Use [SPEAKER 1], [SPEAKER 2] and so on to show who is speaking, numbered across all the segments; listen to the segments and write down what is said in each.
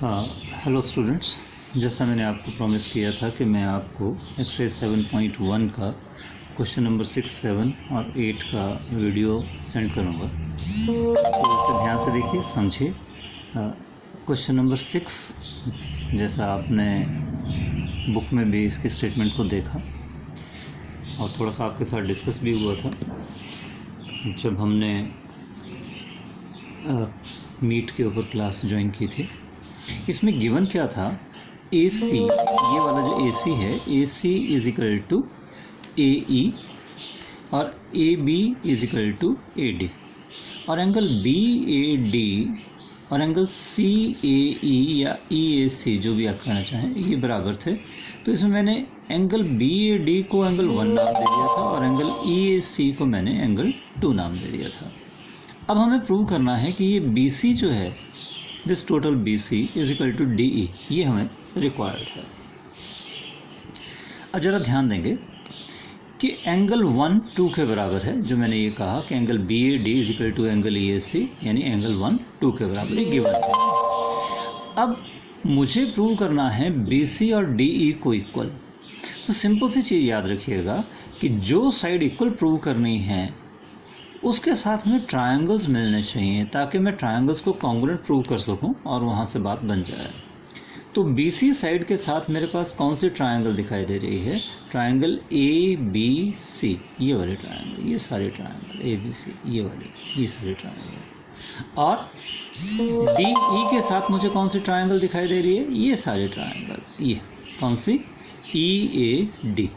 [SPEAKER 1] हाँ, hello students. जैसा मैंने आपको प्रॉमिस किया था कि मैं आपको एक्सरसाइज 7.1 का क्वेश्चन नंबर 6, 7 और 8 का वीडियो सेंड करूँगा, तो इसे ध्यान से देखिए, समझिए। क्वेश्चन नंबर 6, जैसा आपने बुक में भी इसके स्टेटमेंट को देखा और थोड़ा सा आपके साथ डिस्कस भी हुआ था जब हमने मीट के ऊपर क्लास ज्वाइन की थी। इसमें गिवन क्या था, ए सी, ये वाला जो ए सी है, A C is equal to A E और A B is equal to A D, और एंगल बी ए डी और एंगल सी ए ई या ई ए सी, जो भी आप कहना चाहें, ये बराबर थे। तो इसमें मैंने एंगल बी ए डी को एंगल 1 नाम दे दिया था और एंगल ई ए सी को मैंने एंगल 2 नाम दे दिया था। अब हमें प्रूव करना है कि ये बी सी जो है, this total B C is equal to D E, ये हमें रिक्वायर्ड है। अब जरा ध्यान देंगे कि एंगल 1 2 के बराबर है, जो मैंने ये कहा कि angle B A D is equal to angle E A C, यानी एंगल 1 2 के बराबर, ये गिवन है। अब मुझे प्रूव करना है बी सी और डी ई को इक्वल। तो सिंपल सी चीज़ याद रखिएगा कि जो साइड इक्वल प्रूव करनी है उसके साथ में ट्रायंगल्स मिलने चाहिए, ताकि मैं ट्रायंगल्स को कॉन्ग्रुएंट प्रूव कर सकूं और वहां से बात बन जाए। तो बीसी साइड के साथ मेरे पास कौन सी ट्रायंगल दिखाई दे रही है? ट्रायंगल ए बी सी, ये वाले ट्रायंगल, ये सारे ट्रायंगल ए बी सी, ये वाले, ये सारे ट्रायंगल। और डी ई के साथ मुझे कौन सी ट्रायंगल दिखाई दे रही है? ये सारे ट्रायंगल, ये कौन सी? ई ए डी।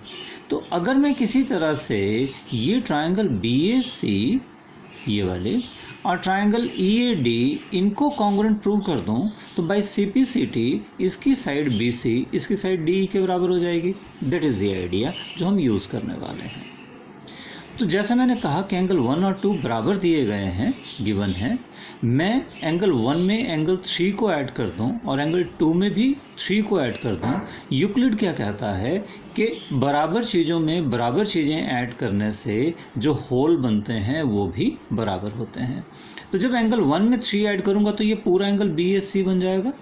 [SPEAKER 1] तो अगर मैं किसी तरह से ये ट्रायंगल बी ए सी, ये वाले, और ट्रायंगल ई ए डी, इनको कॉन्ग्रुएंट प्रूव कर दूं, तो by C P C T इसकी साइड बी सी, इसकी साइड डी ई के बराबर हो जाएगी। दैट इज़ द आइडिया जो हम यूज़ करने वाले हैं। तो जैसा मैंने कहा कि एंगल 1 और 2 बराबर दिए गए हैं, गिवन है, मैं एंगल 1 में एंगल 3 को ऐड कर दूं और एंगल 2 में भी 3 को ऐड कर दूं। यूक्लिड क्या कहता है कि बराबर चीज़ों में बराबर चीज़ें ऐड करने से जो होल बनते हैं वो भी बराबर होते हैं। तो जब एंगल 1 में 3 ऐड करूँगा तो ये पूरा एंगल बी ए सी बन जाएगा,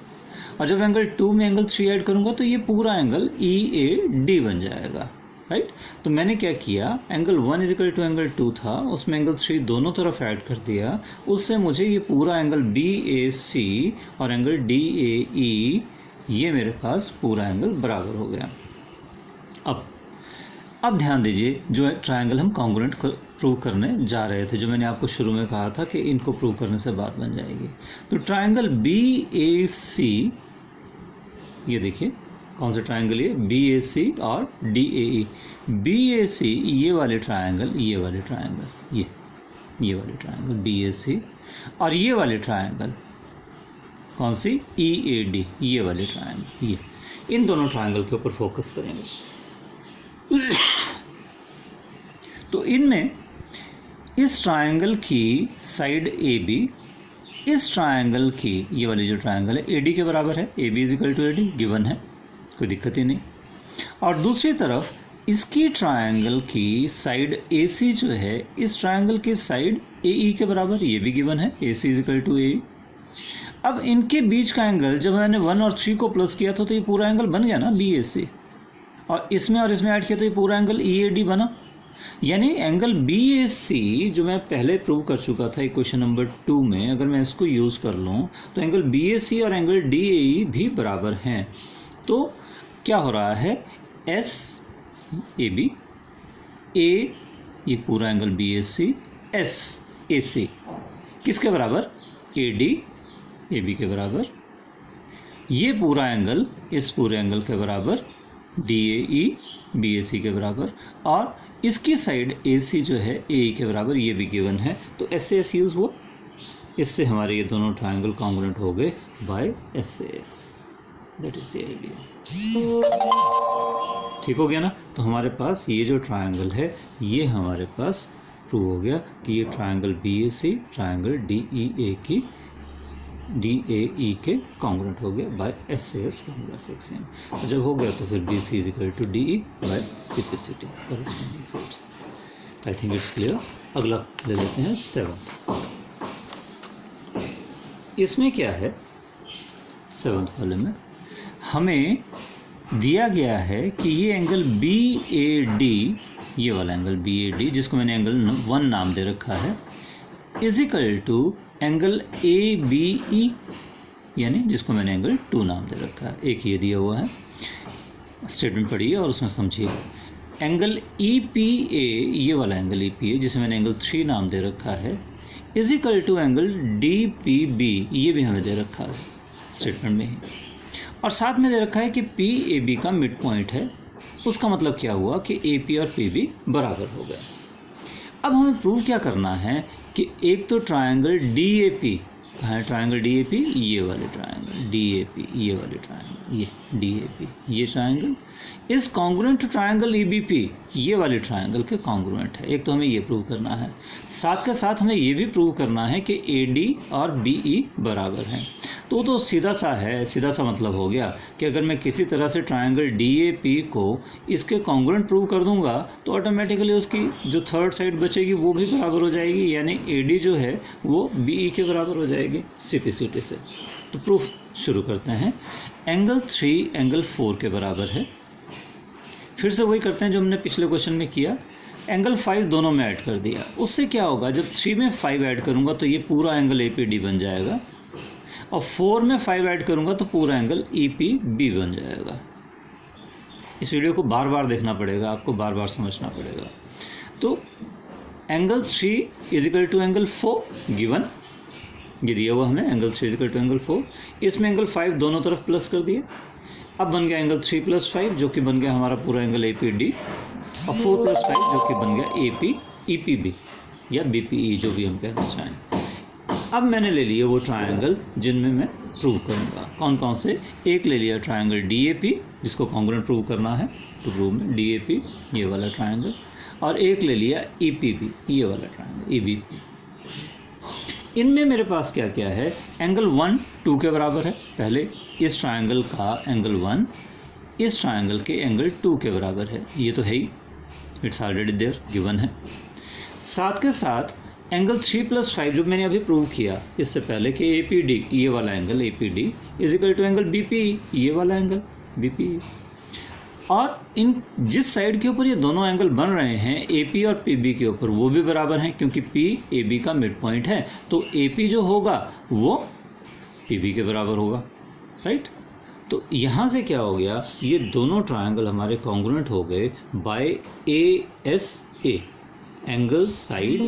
[SPEAKER 1] और जब एंगल 2 में एंगल 3 ऐड करूँगा तो ये पूरा एंगल ई ए डी बन जाएगा। राइट। तो मैंने क्या किया, angle 1 is equal to angle 2 था, उसमें एंगल 3 दोनों तरफ ऐड कर दिया, उससे मुझे ये पूरा एंगल बी ए सी और एंगल डी ए ई, ये मेरे पास पूरा एंगल बराबर हो गया। अब ध्यान दीजिए, जो ट्रायंगल हम कॉन्ग्रुएंट प्रूव करने जा रहे थे, जो मैंने आपको शुरू में कहा था कि इनको प्रूव करने से बात बन जाएगी। तो ट्रायंगल बी ए सी, ये देखिए कौन सा ट्रायंगल, ये बी ए सी और D A E. B A सी, ये वाले ट्रायंगल, ये वाले ट्रायंगल, ये वाले ट्रायंगल बी ए सी, और ये वाले ट्रायंगल कौन सी? ई ए डी, ये वाले ट्रायंगल, ये, इन दोनों ट्रायंगल के ऊपर फोकस करेंगे। तो इनमें इस ट्रायंगल की साइड ए बी, इस ट्रायंगल की, ये वाली जो ट्रायंगल है, ए डी के बराबर है, A B is equal to A D, given है, कोई दिक्कत ही नहीं। और दूसरी तरफ इसकी ट्रायंगल की साइड ए सी जो है, इस ट्रायंगल की साइड ए ई के बराबर, ये भी गिवन है, A C is equal to ए। अब इनके बीच का एंगल जब मैंने 1 और 3 को प्लस किया था तो ये पूरा एंगल बन गया ना बी ए सी, और इसमें ऐड किया तो ये पूरा एंगल ई ए डी बना। यानी एंगल बी ए सी, जो मैं पहले प्रूव कर चुका था क्वेश्चन नंबर 2 में, अगर मैं इसको यूज़ कर लूँ तो एंगल बी ए सी और एंगल डी ए ई भी बराबर हैं। तो क्या हो रहा है, एस ए बी, ए, ये पूरा angle B A C, S A C किसके बराबर? ए डी ए बी के बराबर। ये पूरा एंगल इस पूरे एंगल के बराबर, D A E B A सी के बराबर, और इसकी साइड ए सी जो है ए ई के बराबर, ये भी गिवन है। तो एस से एस यूज़ हुआ, इससे हमारे ये दोनों ट्रायंगल कॉन्ग्रुएंट हो गए बाय एस से S. That is the idea. ठीक हो गया ना? तो हमारे पास ये जो ट्रायंगल है, ये हमारे पास प्रूव हो गया कि ये triangle B A C triangle D E A की, डी ए ई के कॉन्ग्रुएंट हो गया बाय एस से एस कॉन्ग्रुएंस एक्सियम। जब हो गया तो फिर B C is equal to D E by C P C T corresponding sides. I think it's clear. अगला ले लेते हैं 7th। इसमें क्या है, 7th वाले में हमें दिया गया है कि ये एंगल BAD, ये वाला एंगल BAD जिसको मैंने एंगल 1 नाम दे रखा है, is equal to angle ABE, यानी जिसको मैंने एंगल 2 नाम दे रखा है। एक ये दिया हुआ है, स्टेटमेंट पढ़िए और उसमें समझिए। एंगल EPA, ये वाला एंगल EPA जिसे मैंने एंगल 3 नाम दे रखा है, is equal to angle DPB, ये भी हमें दे रखा है स्टेटमेंट में ही, और साथ में दे रखा है कि PAB का मिड पॉइंट है। उसका मतलब क्या हुआ कि AP और PB बराबर हो गए। अब हमें प्रूव क्या करना है कि एक तो ट्रायंगल DAP, कहाँ है ट्रायंगल DAP, ये वाले ट्रायंगल DAP, ये वाले ट्रायंगल, ये DAP, ये triangle is congruent to triangle EBP, ये वाले ट्रायंगल के कॉन्ग्रुएंट है। एक तो हमें ये प्रूव करना है, साथ के साथ हमें ये भी प्रूव करना है कि AD और BE बराबर हैं। तो सीधा सा है, सीधा सा मतलब हो गया कि अगर मैं किसी तरह से ट्रायंगल DAP को इसके कॉन्ग्रुएंट प्रूव कर दूंगा तो ऑटोमेटिकली उसकी जो थर्ड साइड बचेगी वो भी बराबर हो जाएगी, यानी AD जो है वो BE के बराबर हो जाएगी CPCT से। तो प्रूफ शुरू करते हैं। एंगल 3 एंगल 4 के बराबर है। फिर से वही करते हैं जो हमने पिछले क्वेश्चन में किया, एंगल 5 दोनों में ऐड कर दिया। उससे क्या होगा, जब 3 में 5 ऐड करूंगा तो ये पूरा एंगल APD बन जाएगा, और 4 में 5 ऐड करूंगा तो पूरा एंगल EPB बन जाएगा। इस वीडियो को बार बार देखना पड़ेगा, आपको बार बार समझना पड़ेगा। तो angle 3 is equal to angle 4 given, ये दिया हुआ हमें angle 3 is equal to angle 4। इसमें एंगल 5 दोनों तरफ प्लस कर दिए, अब बन गया एंगल 3 + 5 जो कि बन गया हमारा पूरा एंगल APD, और 4 + 5 जो कि बन गया AP EPB या BPE, जो भी हम कहना चाहें। अब मैंने ले लिए वो ट्रायंगल जिनमें मैं प्रूव करूँगा। कौन कौन से, एक ले लिया ट्रायंगल DAP जिसको कॉन्ग्रुएंट प्रूव करना है, तो प्रूव में DAP ये वाला ट्रायंगल, और एक ले लिया EPB ये वाला ट्रायंगल EBP। इनमें मेरे पास क्या क्या है, एंगल 1 2 के बराबर है, पहले इस ट्रायंगल का एंगल 1 इस ट्रायंगल के एंगल 2 के बराबर है, ये तो है ही, इट्स ऑलरेडी देयर, गिवन है। साथ के साथ एंगल 3 + 5 जो मैंने अभी प्रूव किया इससे पहले कि APD ये वाला angle APD is equal to angle BPE ये वाला एंगल BPE, और इन जिस साइड के ऊपर ये दोनों एंगल बन रहे हैं AP और PB के ऊपर वो भी बराबर हैं, क्योंकि P AB का मिड पॉइंट है, तो AP जो होगा वो PB के बराबर होगा, राइट। तो यहाँ से क्या हो गया, ये दोनों ट्रायंगल हमारे कॉन्ग्रुएंट हो गए बाय ASA, एंगल साइड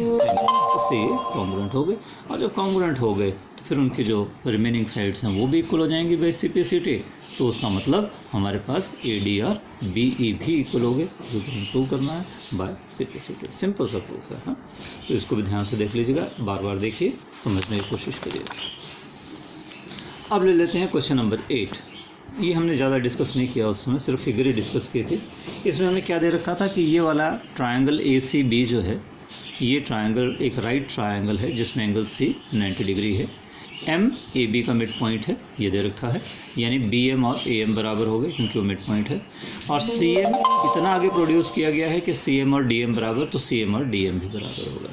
[SPEAKER 1] से कॉन्ग्रुएंट हो गए, और जब कॉन्ग्रुएंट हो गए तो फिर उनके जो रिमेनिंग साइड्स हैं वो भी इक्वल हो जाएंगी बाय CPCT। तो उसका मतलब हमारे पास AD और BE भी इक्वल हो गए, जो कि प्रूव करना है बाय CPCT। सिंपल सा प्रूफ है, हाँ। तो इसको भी ध्यान से देख लीजिएगा, बार बार देखिए, समझने की कोशिश करिएगा। अब ले लेते हैं क्वेश्चन नंबर 8। ये हमने ज़्यादा डिस्कस नहीं किया उस समय, सिर्फ फिगर ही डिस्कस की थी। इसमें हमें क्या दे रखा था कि ये वाला ट्रायंगल ACB जो है, ये ट्रायंगल एक राइट ट्रायंगल है जिसमें एंगल C 90 डिग्री है, MAB का मिड पॉइंट है, ये दे रखा है, यानी BM और AM बराबर हो गए क्योंकि वो मिड पॉइंट है, और CM इतना आगे प्रोड्यूस किया गया है कि CM और DM बराबर, तो CM और DM भी बराबर होगा।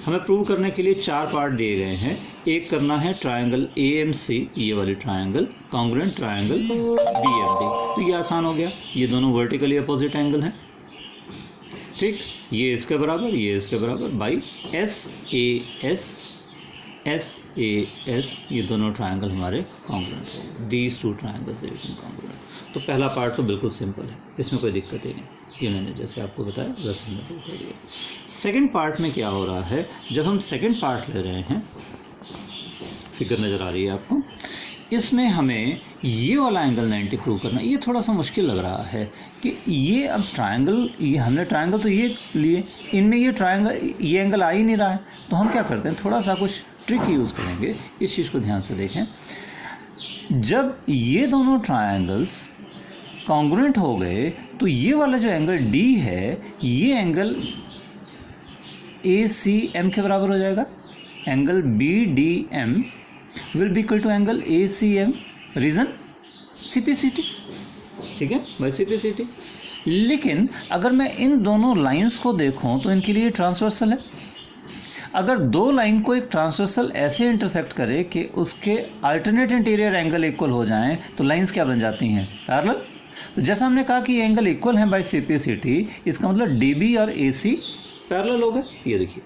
[SPEAKER 1] हमें प्रूव करने के लिए 4 पार्ट दिए गए हैं। एक करना है ट्रायंगल AMC ये वाली ट्रायंगल कॉन्ग्रुएंट ट्रायंगल BMD, तो ये आसान हो गया, ये दोनों वर्टिकली अपोजिट एंगल हैं, ठीक। ये इसके बराबर, ये इसके बराबर, बाई SAS ये दोनों ट्रायंगल हमारे कॉन्ग्रुएंट हो, दीज 2 ट्रायंगल्स आर कॉन्ग्रुएंट। तो पहला पार्ट तो बिल्कुल सिंपल है, इसमें कोई दिक्कत ही नहीं, ये मैंने जैसे आपको बताया वैसे मैंने प्रूव कर दिया। सेकंड पार्ट में क्या हो रहा है, जब हम सेकंड पार्ट ले रहे हैं, फिगर नज़र आ रही है आपको, इसमें हमें ये वाला एंगल 90 प्रूव करना। ये थोड़ा सा मुश्किल लग रहा है कि ये अब ट्रायंगल, ये हमने ट्रायंगल तो ये लिए, इनमें ये ट्रायंगल ये एंगल आ ही नहीं रहा है, तो हम क्या करते हैं, थोड़ा सा कुछ ट्रिक यूज़ करेंगे। इस चीज़ को ध्यान से देखें, जब ये दोनों ट्रायंगल्स कॉन्ग्रुएंट हो गए तो ये वाला जो एंगल D है, ये एंगल ACM के बराबर हो जाएगा, angle BDM will be equal to angle ACM, reason CPCT, ठीक है, बाय CPCT। लेकिन अगर मैं इन दोनों लाइंस को देखूं तो इनके लिए ट्रांसवर्सल है। अगर दो लाइन को एक ट्रांसवर्सल ऐसे इंटरसेक्ट करे कि उसके अल्टरनेट इंटीरियर एंगल इक्वल हो जाएं तो लाइंस क्या बन जाती हैं? पैरेलल। तो जैसा हमने कहा कि ये एंगल इक्वल है बाय CPCT, इसका मतलब DB और AC पैरेलल हो गए। ये देखिए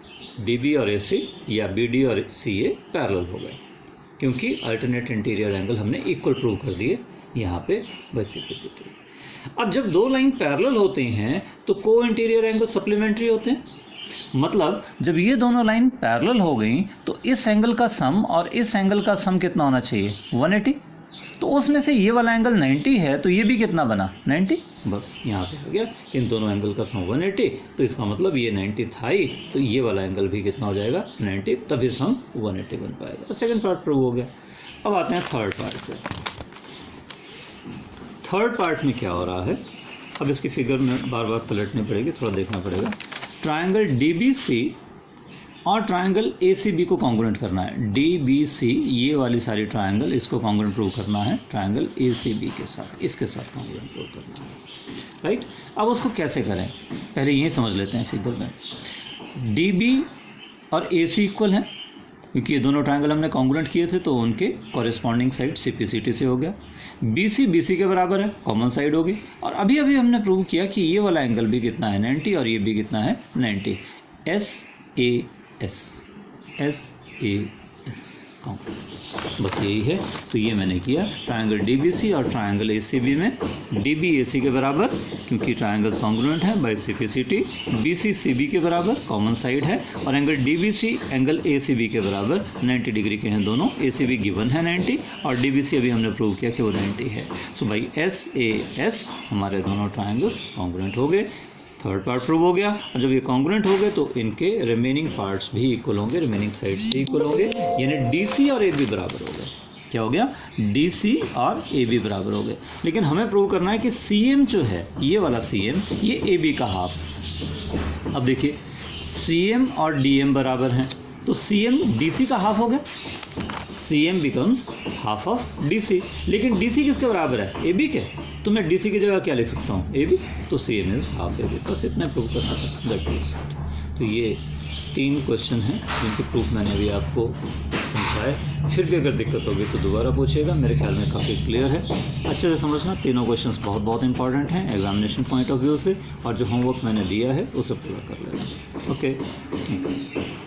[SPEAKER 1] DB और AC या BD और CA पैरेलल हो गए, क्योंकि अल्टरनेट इंटीरियर एंगल हमने इक्वल प्रूव कर दिए यहाँ पे बाय CPCT। अब जब दो लाइन पैरेलल होते हैं तो को इंटीरियर एंगल सप्लीमेंट्री होते हैं। मतलब जब ये दोनों लाइन पैरेलल हो गई तो इस एंगल का सम और इस एंगल का सम कितना होना चाहिए? 180। तो उसमें से ये वाला एंगल 90 है तो ये भी कितना बना? 90। बस यहाँ पे आ गया इन दोनों एंगल का सम 180, तो इसका मतलब ये 90 था ही, तो ये वाला एंगल भी कितना हो जाएगा? 90, तभी सम 180 बन पाएगा। सेकेंड पार्ट प्रूव हो गया। अब आते हैं थर्ड पार्ट पे। थर्ड पार्ट में क्या हो रहा है? अब इसकी फिगर में बार बार पलटनी पड़ेगी, थोड़ा देखना पड़ेगा। ट्रायंगल DBC और ट्रायंगल ACB को कॉन्ग्रुएंट करना है। DBC ये वाली सारी ट्रायंगल, इसको कॉन्ग्रुएंट प्रूव करना है ट्रायंगल ACB के साथ, इसके साथ कॉन्ग्रुएंट प्रूव करना है, राइट। अब उसको कैसे करें पहले यही समझ लेते हैं फिगर में। DB और AC इक्वल हैं क्योंकि ये दोनों ट्रायंगल हमने कॉन्ग्रुएंट किए थे, तो उनके कॉरेस्पॉन्डिंग साइड CPCT से हो गया। BC BC के बराबर है, कॉमन साइड होगी। और अभी अभी हमने प्रूव किया कि ये वाला एंगल भी कितना है? 90, और ये भी कितना है? 90। SAS बस यही है। तो ये मैंने किया ट्रायंगल DBC और ट्रायंगल ACB में DB AC के बराबर क्योंकि ट्रायंगल्स कॉन्ग्रुएंट है बाय CPCT, BC CB के बराबर कॉमन साइड है, और एंगल DBC एंगल ACB के बराबर 90 डिग्री के हैं दोनों। ACB गिवन है 90 और DBC अभी हमने प्रूव किया कि वो 90 है। सो बाई SAS हमारे दोनों ट्रायंगल्स कॉन्ग्रुएंट हो गए। थर्ड पार्ट प्रूव हो गया। और जब ये कॉन्ग्रुएंट हो गए तो इनके रिमेनिंग पार्ट्स भी इक्वल होंगे, रिमेनिंग साइड्स भी इक्वल होंगे, यानी DC और AB बराबर हो गए। क्या हो गया? DC और AB बराबर हो गए। लेकिन हमें प्रूव करना है कि CM जो है, ये वाला CM, ये AB का हाफ। अब देखिए CM और DM बराबर हैं, तो CM DC का हाफ हो गया। CM becomes half of DC। लेकिन DC किसके बराबर है? AB के। तो मैं DC की जगह क्या लिख सकता हूँ? AB। तो CM इज हाफ AB। बस इतना प्रूव करना था, दैट प्रूव्स इट। तो ये 3 क्वेश्चन हैं जिनके प्रूफ मैंने अभी आपको समझाए। फिर भी अगर दिक्कत होगी तो दोबारा पूछिएगा, मेरे ख्याल में काफ़ी क्लियर है। अच्छे से समझना, तीनों क्वेश्चंस बहुत बहुत इंपॉर्टेंट हैं एग्जामिनेशन पॉइंट ऑफ व्यू से, और जो होमवर्क मैंने दिया है उसे पूरा कर लेना। ओके।